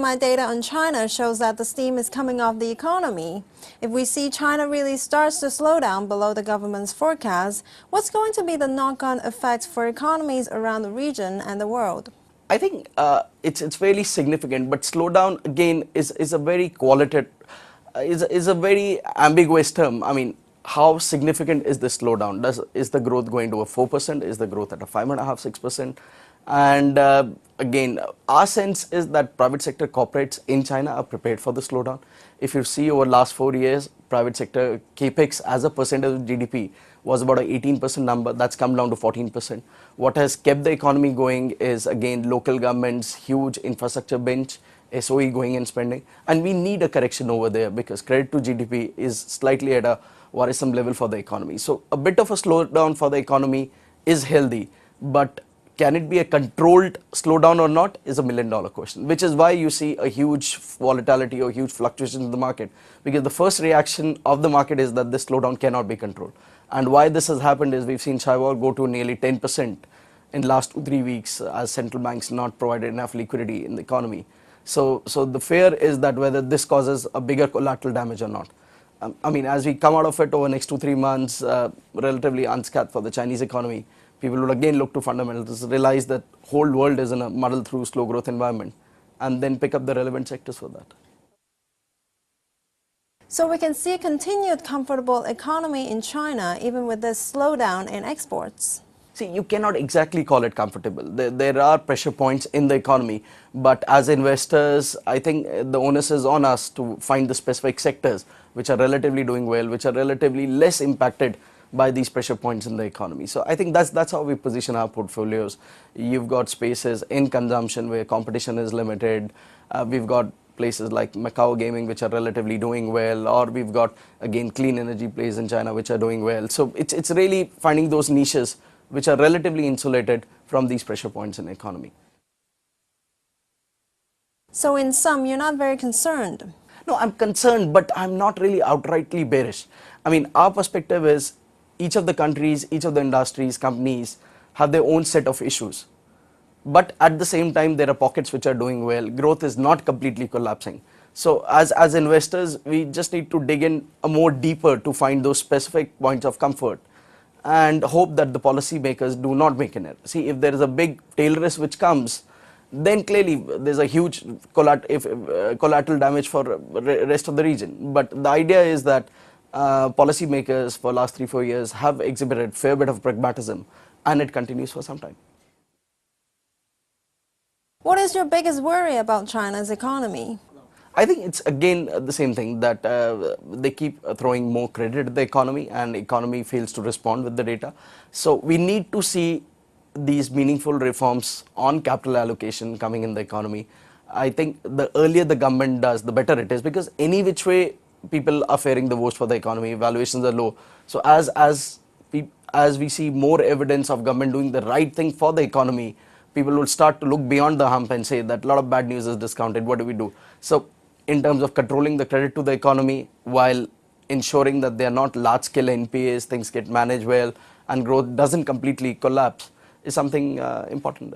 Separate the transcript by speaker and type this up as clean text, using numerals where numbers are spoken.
Speaker 1: PMI data on China shows that the steam is coming off the economy. If we see China really starts to slow down below the government's forecast, what's going to be the knock-on effect for economies around the region and the world?
Speaker 2: I think it's fairly significant, but slowdown again is a very qualitative, is a very ambiguous term. I mean, how significant is the slowdown? Is the growth going to a 4%? Is the growth at a 5.5%, 6%? And again, our sense is that private sector corporates in China are prepared for the slowdown. If you see over the last 4 years, private sector capex as a percentage of GDP was about an 18% number. That's come down to 14%. What has kept the economy going is again local governments, huge infrastructure bench, SOE going and spending, and we need a correction over there because credit to GDP is slightly at a worrisome level for the economy. So a bit of a slowdown for the economy is healthy, but can it be a controlled slowdown or not is a $1,000,000 question, which is why you see a huge volatility or huge fluctuation in the market, because the first reaction of the market is that this slowdown cannot be controlled. And why this has happened is we've seen Shibor go to nearly 10% in the last 2-3 weeks as central banks not provided enough liquidity in the economy. So the fear is that whether this causes a bigger collateral damage or not. I mean, as we come out of it over the next 2-3 months, relatively unscathed for the Chinese economy, people will again look to fundamentals, realize that whole world is in a muddled through slow growth environment, and then pick up the relevant sectors for that.
Speaker 1: So we can see a continued comfortable economy in China even with this slowdown in exports.
Speaker 2: See, you cannot exactly call it comfortable. There are pressure points in the economy, but as investors, I think the onus is on us to find the specific sectors which are relatively doing well, which are relatively less impacted by these pressure points in the economy. So I think that's how we position our portfolios. You've got spaces in consumption where competition is limited. We've got places like Macau gaming which are relatively doing well, or we've got again clean energy plays in China which are doing well. So it's really finding those niches which are relatively insulated from these pressure points in the economy.
Speaker 1: So in sum, you're not very concerned?
Speaker 2: No, I'm concerned, but I'm not really outrightly bearish. I mean, our perspective is each of the countries, each of the industries, companies have their own set of issues. But at the same time, there are pockets which are doing well. Growth is not completely collapsing. So as investors, we just need to dig in a more deeper to find those specific points of comfort and hope that the policymakers do not make an error. See, if there is a big tail risk which comes, then clearly there's a huge collateral damage for the rest of the region. But the idea is that policymakers for the last 3-4 years have exhibited a fair bit of pragmatism, and it continues for some time.
Speaker 1: What is your biggest worry about China's economy?
Speaker 2: I think it's again the same thing that they keep throwing more credit at the economy and the economy fails to respond with the data. So we need to see these meaningful reforms on capital allocation coming in the economy. I think the earlier the government does, the better it is, because any which way people are faring the worst for the economy, valuations are low. So as we see more evidence of government doing the right thing for the economy, people will start to look beyond the hump and say that a lot of bad news is discounted. What do we do? So in terms of controlling the credit to the economy while ensuring that they are not large scale NPAs, things get managed well and growth doesn't completely collapse is something important.